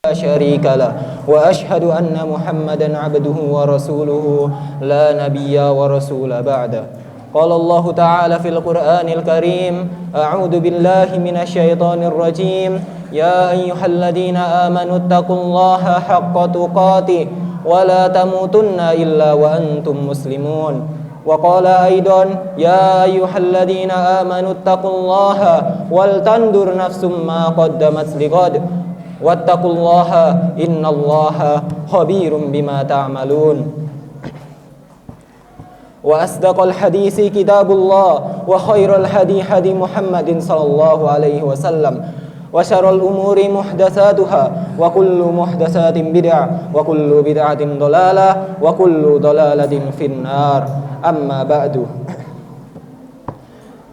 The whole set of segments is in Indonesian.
لا شريك له وأشهد أن محمدا عبده ورسوله لا نبي ورسول بعده. قال الله تعالى في القرآن الكريم: أعوذ بالله من الشيطان الرجيم. يا أيها الذين آمنوا اتقوا الله حق تقاته ولا تموتن إلا وأنتم مسلمون. وقال أيضا: يا أيها الذين آمنوا اتقوا الله ولتنظر نفس ما قدمت لغد واتقوا الله إن الله خبير بما تعملون. وأصدق الحديث كتاب الله وخير الهدي هدي محمد صلى الله عليه وسلم وشر الأمور محدثاتها وكل محدثات بدعة وكل بدعة ضلالة وكل ضلالة في النار. Amma ba'du.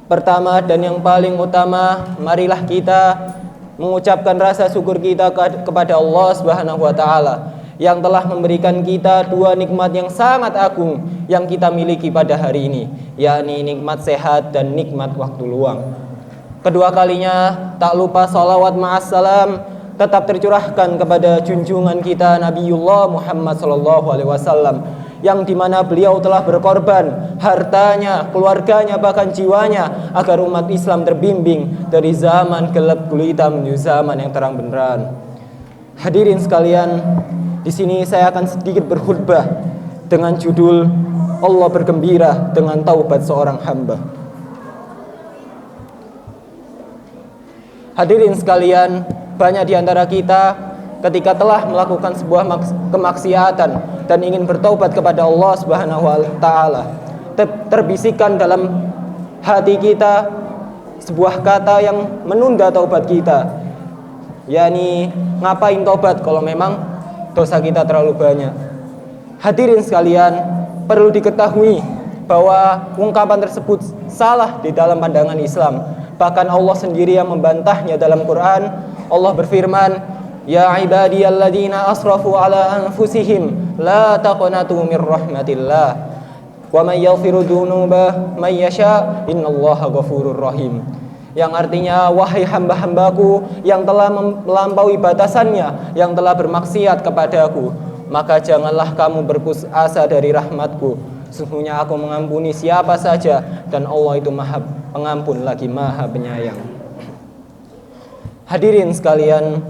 Pertama dan yang paling utama, marilah kita mengucapkan rasa syukur kita kepada Allah Subhanahu wa taala yang telah memberikan kita dua nikmat yang sangat agung yang kita miliki pada hari ini, yakni nikmat sehat dan nikmat waktu luang. Kedua kalinya tak lupa salawat ma'assalam tetap tercurahkan kepada junjungan kita Nabiullah Muhammad SAW, yang dimana beliau telah berkorban hartanya, keluarganya, bahkan jiwanya agar umat Islam terbimbing dari zaman gelap gulita menuju zaman yang terang benderang. Hadirin sekalian, di sini saya akan sedikit berkhutbah dengan judul Allah bergembira dengan taubat seorang hamba. Hadirin sekalian, banyak di antara kita ketika telah melakukan sebuah kemaksiatan dan ingin bertaubat kepada Allah Subhanahu wa taala, terbisikkan dalam hati kita sebuah kata yang menunda taubat kita, yakni ngapain taubat kalau memang dosa kita terlalu banyak. Hadirin sekalian, perlu diketahui bahwa ungkapan tersebut salah di dalam pandangan Islam. Bahkan Allah sendiri yang membantahnya dalam Quran. Allah berfirman: Ya ibadiyalladzina asrafu ala anfusihim la taqnatu mir rahmatillah wa may yaghfiru dzunuba may yasha innallaha ghafurur rahim. Yang artinya, wahai hamba-hambaku yang telah melampaui batasannya, yang telah bermaksiat kepadaku, maka janganlah kamu berputus asa dari rahmatku. Sesungguhnya aku mengampuni siapa saja dan Allah itu Maha Pengampun lagi Maha Penyayang. Hadirin sekalian,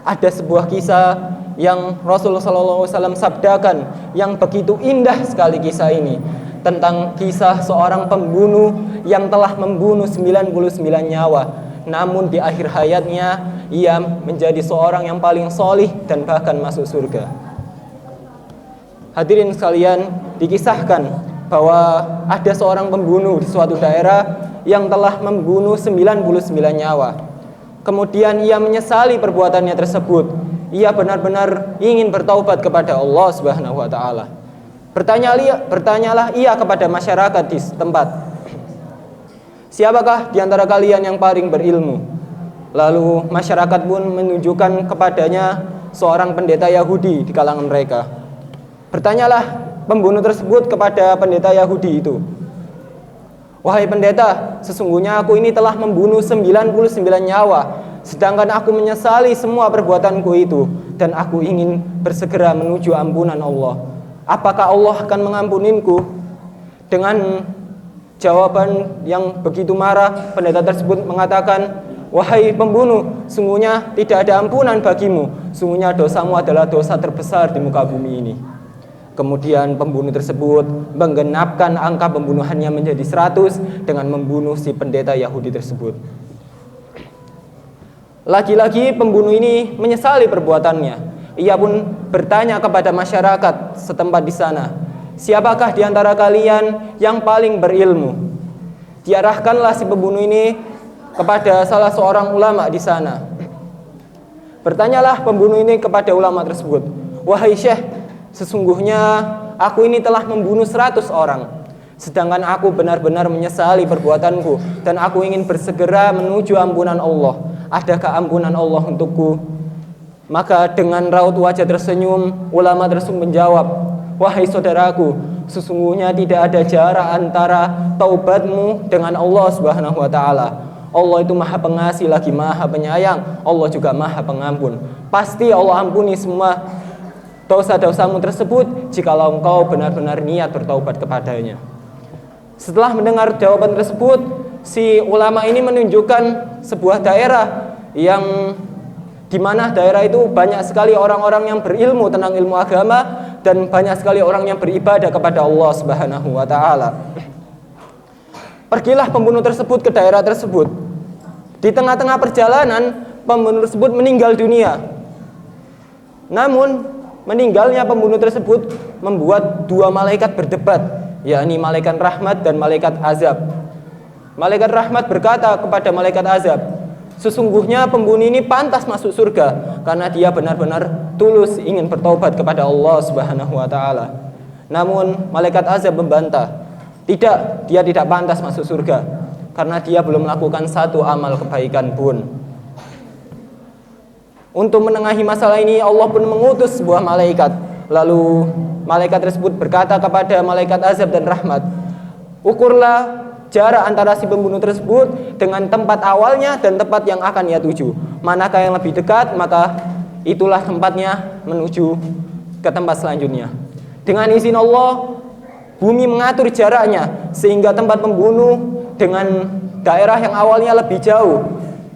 ada sebuah kisah yang Rasulullah SAW sabdakan yang begitu indah sekali kisah ini, tentang kisah seorang pembunuh yang telah membunuh 99 nyawa, namun di akhir hayatnya ia menjadi seorang yang paling solih dan bahkan masuk surga. Hadirin sekalian, dikisahkan bahwa ada seorang pembunuh di suatu daerah yang telah membunuh 99 nyawa. Kemudian ia menyesali perbuatannya tersebut. Ia benar-benar ingin bertaubat kepada Allah Subhanahu wa taala. Bertanyalah ia kepada masyarakat di setempat, siapakah di antara kalian yang paling berilmu? Lalu masyarakat pun menunjukkan kepadanya seorang pendeta Yahudi di kalangan mereka. Bertanyalah pembunuh tersebut kepada pendeta Yahudi itu, wahai pendeta, sesungguhnya aku ini telah membunuh 99 nyawa, sedangkan aku menyesali semua perbuatanku itu, dan aku ingin bersegera menuju ampunan Allah. Apakah Allah akan mengampuninku? Dengan jawaban yang begitu marah, pendeta tersebut mengatakan, wahai pembunuh, sungguhnya tidak ada ampunan bagimu. Sungguhnya dosamu adalah dosa terbesar di muka bumi ini. Kemudian pembunuh tersebut menggenapkan angka pembunuhannya menjadi 100 dengan membunuh si pendeta Yahudi tersebut. Lagi-lagi pembunuh ini menyesali perbuatannya. Ia pun bertanya kepada masyarakat setempat di sana, siapakah di antara kalian yang paling berilmu? Diarahkanlah si pembunuh ini kepada salah seorang ulama di sana. Bertanyalah pembunuh ini kepada ulama tersebut, wahai syekh, sesungguhnya aku ini telah membunuh 100 orang, sedangkan aku benar-benar menyesali perbuatanku dan aku ingin bersegera menuju ampunan Allah. Adakah ampunan Allah untukku? Maka dengan raut wajah tersenyum, ulama tersebut menjawab, wahai saudaraku, sesungguhnya tidak ada jarak antara taubatmu dengan Allah Subhanahu wa taala. Allah itu Maha Pengasih lagi Maha Penyayang. Allah juga Maha Pengampun. pasti Allah ampuni semua dosa-dosamu tersebut jikalau engkau benar-benar niat bertaubat kepadanya. Setelah mendengar jawaban tersebut, si ulama ini menunjukkan sebuah daerah yang di mana daerah itu banyak sekali orang-orang yang berilmu tentang ilmu agama dan banyak sekali orang yang beribadah kepada Allah Subhanahu wa taala. Pergilah pembunuh tersebut ke daerah tersebut. Di tengah-tengah perjalanan, pembunuh tersebut meninggal dunia. Namun, meninggalnya pembunuh tersebut membuat dua malaikat berdebat, yakni malaikat rahmat dan malaikat azab. Malaikat rahmat berkata kepada malaikat azab, sesungguhnya pembunuh ini pantas masuk surga karena dia benar-benar tulus ingin bertaubat kepada Allah Subhanahu wa taala. Namun malaikat azab membantah, tidak, dia tidak pantas masuk surga karena dia belum melakukan satu amal kebaikan pun. Untuk menengahi masalah ini, Allah pun mengutus sebuah malaikat. Lalu malaikat tersebut berkata kepada malaikat azab dan rahmat, ukurlah jarak antara si pembunuh tersebut dengan tempat awalnya dan tempat yang akan ia tuju. Manakah yang lebih dekat, maka itulah tempatnya menuju ke tempat selanjutnya. Dengan izin Allah, bumi mengatur jaraknya sehingga tempat pembunuh dengan daerah yang awalnya lebih jauh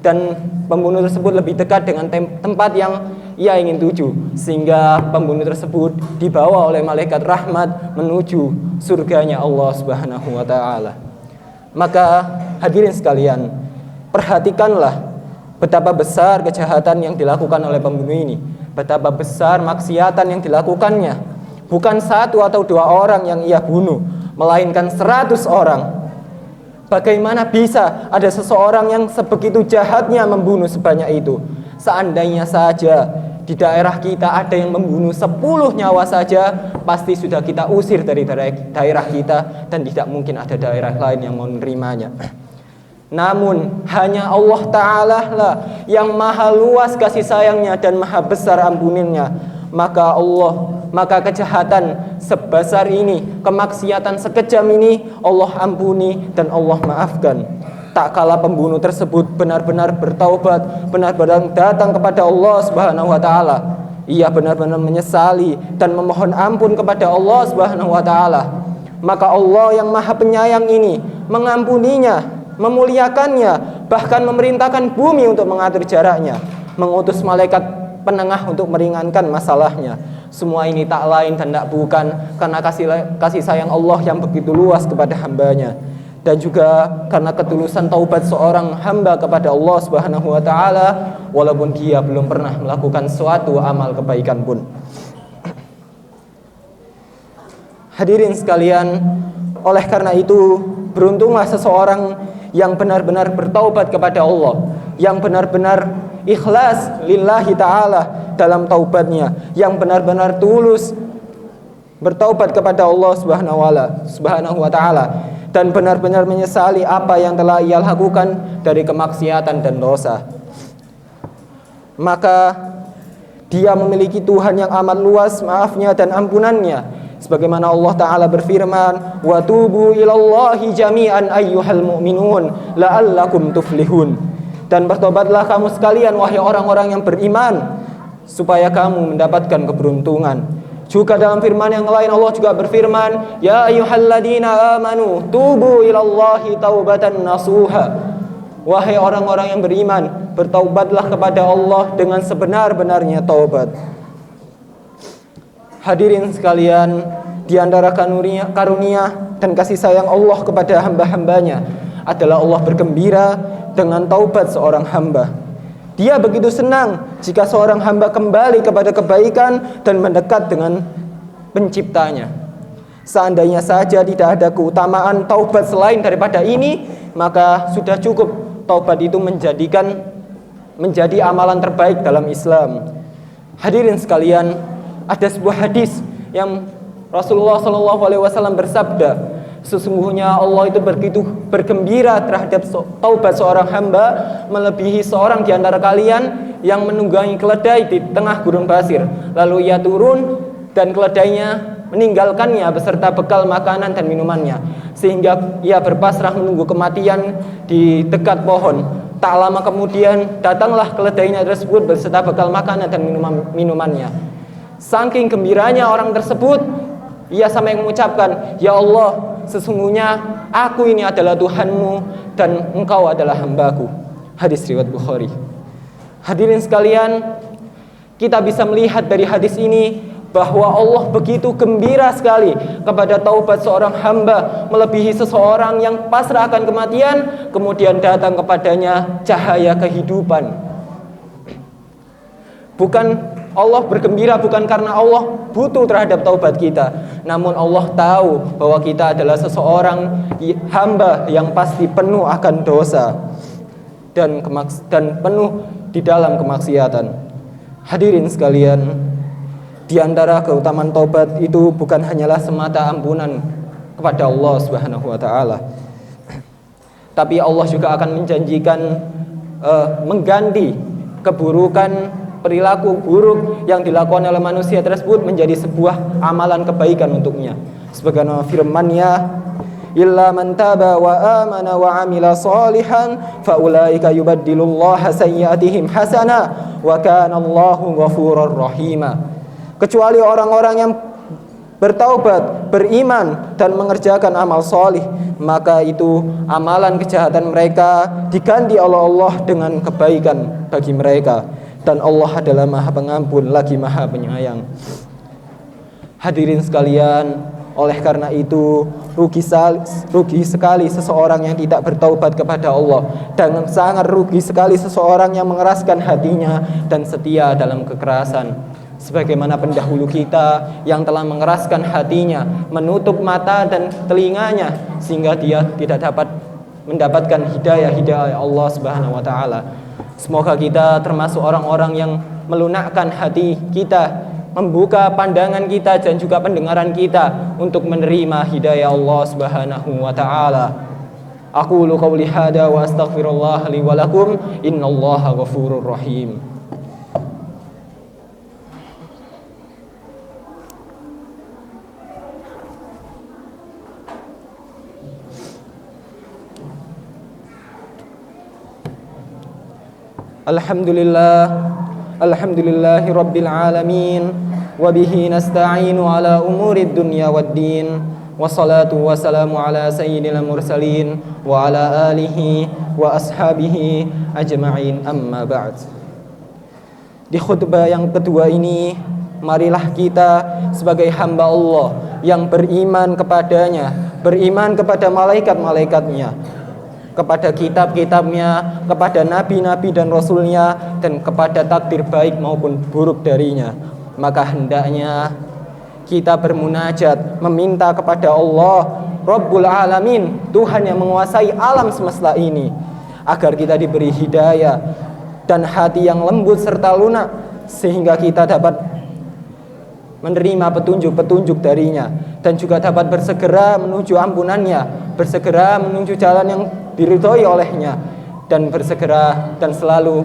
dan pembunuh tersebut lebih dekat dengan tempat yang ia ingin tuju, sehingga pembunuh tersebut dibawa oleh malaikat rahmat menuju surganya Allah Subhanahu wa taala. Maka hadirin sekalian, perhatikanlah betapa besar kejahatan yang dilakukan oleh pembunuh ini, betapa besar maksiatan yang dilakukannya. Bukan satu atau dua orang yang ia bunuh, melainkan 100 orang. Bagaimana bisa ada seseorang yang sebegitu jahatnya membunuh sebanyak itu? Seandainya saja di daerah kita ada yang membunuh 10 nyawa saja, pasti sudah kita usir dari daerah kita dan tidak mungkin ada daerah lain yang mau menerimanya. Namun hanya Allah Ta'ala lah yang maha luas kasih sayangnya dan maha besar ampuninnya. Maka kejahatan sebesar ini, kemaksiatan sekejam ini Allah ampuni dan Allah maafkan. Tak kala pembunuh tersebut benar-benar bertaubat, benar-benar datang kepada Allah Subhanahu wa taala, ia benar-benar menyesali dan memohon ampun kepada Allah Subhanahu wa taala, maka Allah yang Maha Penyayang ini mengampuninya, memuliakannya, bahkan memerintahkan bumi untuk mengatur jaraknya, mengutus malaikat penengah untuk meringankan masalahnya. Semua ini tak lain dan tak bukan karena kasih sayang Allah yang begitu luas kepada hambanya, dan juga karena ketulusan taubat seorang hamba kepada Allah Subhanahu wa taala walaupun dia belum pernah melakukan suatu amal kebaikan pun. Hadirin sekalian, oleh karena itu beruntunglah seseorang yang benar-benar bertaubat kepada Allah, yang benar-benar ikhlas lillahi ta'ala dalam taubatnya, yang benar-benar tulus bertaubat kepada Allah Subhanahu wa ta'ala dan benar-benar menyesali apa yang telah ia lakukan dari kemaksiatan dan dosa. Maka dia memiliki Tuhan yang amat luas maafnya dan ampunannya, sebagaimana Allah Ta'ala berfirman, wa tubu ilallahi jami'an ayyuhal mu'minun la'allakum tuflihun. Dan bertobatlah kamu sekalian wahai orang-orang yang beriman supaya kamu mendapatkan keberuntungan. Juga dalam firman yang lain Allah juga berfirman, ya ayyuhalladzina amanu tubu ilallahi taubatan nasuha. Wahai orang-orang yang beriman, bertaubatlah kepada Allah dengan sebenar-benarnya taubat. Hadirin sekalian, di antara karunia dan kasih sayang Allah kepada hamba-hambanya adalah Allah bergembira dengan taubat seorang hamba. Dia begitu senang jika seorang hamba kembali kepada kebaikan dan mendekat dengan penciptanya. Seandainya saja tidak ada keutamaan taubat selain daripada ini, maka sudah cukup taubat itu menjadi amalan terbaik dalam Islam. Hadirin sekalian, ada sebuah hadis yang Rasulullah SAW bersabda, sesungguhnya Allah itu begitu bergembira terhadap taubat seorang hamba melebihi seorang di antara kalian yang menunggangi keledai di tengah gurun pasir. Lalu ia turun dan keledainya meninggalkannya beserta bekal makanan dan minumannya, sehingga ia berpasrah menunggu kematian di dekat pohon. Tak lama kemudian datanglah keledainya tersebut beserta bekal makanan dan minumannya. Saking gembiranya orang tersebut, ia sampai mengucapkan, "Ya Allah, sesungguhnya aku ini adalah Tuhanmu dan engkau adalah hambaku." Hadis riwayat Bukhari. Hadirin sekalian, kita bisa melihat dari hadis ini bahwa Allah begitu gembira sekali kepada taubat seorang hamba, melebihi seseorang yang pasrah akan kematian, kemudian datang kepadanya cahaya kehidupan. Allah bergembira bukan karena Allah butuh terhadap taubat kita, namun Allah tahu bahwa kita adalah seseorang hamba yang pasti penuh akan dosa dan penuh di dalam kemaksiatan. Hadirin sekalian, di antara keutamaan taubat itu bukan hanyalah semata ampunan kepada Allah Subhanahu wa taala. Tapi Allah juga akan menjanjikan mengganti keburukan, perilaku buruk yang dilakukan oleh manusia tersebut menjadi sebuah amalan kebaikan untuknya. Sebagaimana firman-Nya, "Illa man taba wa amana wa amila salihan faulaika yubaddilullahu sayyi'atihim hasana wa kana Allahu ghafurur rahima." Kecuali orang-orang yang bertaubat, beriman dan mengerjakan amal solih, maka itu amalan kejahatan mereka diganti oleh Allah dengan kebaikan bagi mereka, dan Allah adalah Maha Pengampun lagi Maha Penyayang. Hadirin sekalian, oleh karena itu rugi sekali seseorang yang tidak bertaubat kepada Allah, dan sangat rugi sekali seseorang yang mengeraskan hatinya dan setia dalam kekerasan. Sebagaimana pendahulu kita yang telah mengeraskan hatinya, menutup mata dan telinganya sehingga dia tidak dapat mendapatkan hidayah Allah Subhanahu wa taala. Semoga kita termasuk orang-orang yang melunakkan hati kita, membuka pandangan kita dan juga pendengaran kita untuk menerima hidayah Allah Subhanahu wa taala. Aqulu qouli hada wa astaghfirullah li wa lakum, innallaha ghafurur rahim. Alhamdulillahi rabbil alamin, wa bihi nasta'inu ala umurid dunya waddin, wassalatu wassalamu ala sayyidil mursalin wa ala alihi wa ashabihi ajma'in, amma ba'd. Di khutbah yang kedua ini, marilah kita sebagai hamba Allah yang beriman kepadanya, beriman kepada malaikat-malaikatnya, kepada kitab-kitabnya, kepada nabi-nabi dan rasulnya, dan kepada takdir baik maupun buruk darinya. Maka hendaknya kita bermunajat, meminta kepada Allah Rabbul Alamin, Tuhan yang menguasai alam semesta ini, agar kita diberi hidayah dan hati yang lembut serta lunak, sehingga kita dapat menerima petunjuk-petunjuk darinya, dan juga dapat bersegera menuju ampunannya, bersegera menuju jalan yang diridhoi olehnya, dan bersegera dan selalu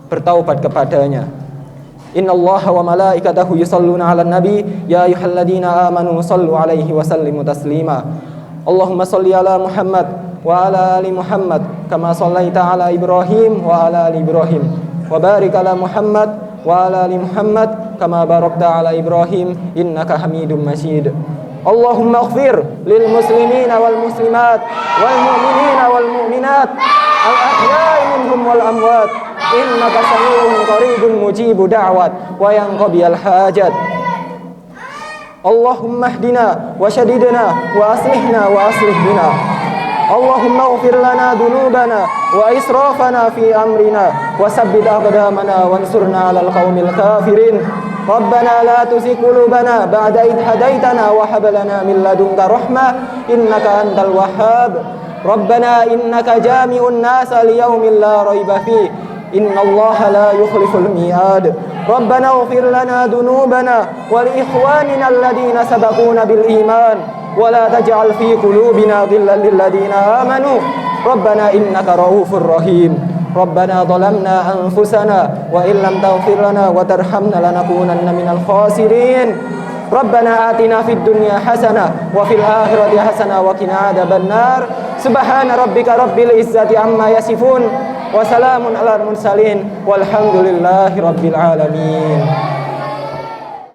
bertaubat kepadanya. Innallaha wa malaikatahu yusholluna 'alan nabi ya ayyuhalladzina amanu shallu 'alaihi wa sallimu taslima. Allahumma shalli 'ala Muhammad wa 'ala ali Muhammad kama shallaita 'ala Ibrahim wa 'ala ali Ibrahim, wa barik 'ala Muhammad wa 'ala ali Muhammad kama barakta 'ala Ibrahim innaka Hamidum Majid. Allahumma ighfir lil muslimina wal muslimat wal mu'minina wal mu'minat al ahya'i minhum wal amwat innaka sami'un qaribun mujibu da'wat wa yanqabi al hajat. Allahumma hdina wa shadidna wa aslihna wa aslih bina. Allahumma ighfir lana dhunubana wa israfana fi amrina wa sabbit aqdamana wansurna 'alal qaumil kafirin. Rabbana la tuzigh qulubana ba'da idh hadaitana wa hab lana min ladunka rahmah innaka antal wahhab. Rabbana innaka jami'un nasa liyaumin la raiba fi innallaha la yukhliful mi'ad. Rabbana ighfir lana dhunubana wa li ikhwanina alladhina sabaquna bil iman wa la taj'al fi qulubina ghillan lil ladzina amanu Rabbana innaka raufur rahim. Rabbana zalamna anfusana wa illam taghfir lana wa tarhamna lanakunanna minal khasirin. Rabbana atina fid dunya hasanah wa fil akhirati hasanah wa qina adzabannar. Subhana rabbika rabbil izzati amma yasifun wa salamun alal mursalin walhamdulillahi rabbil alamin.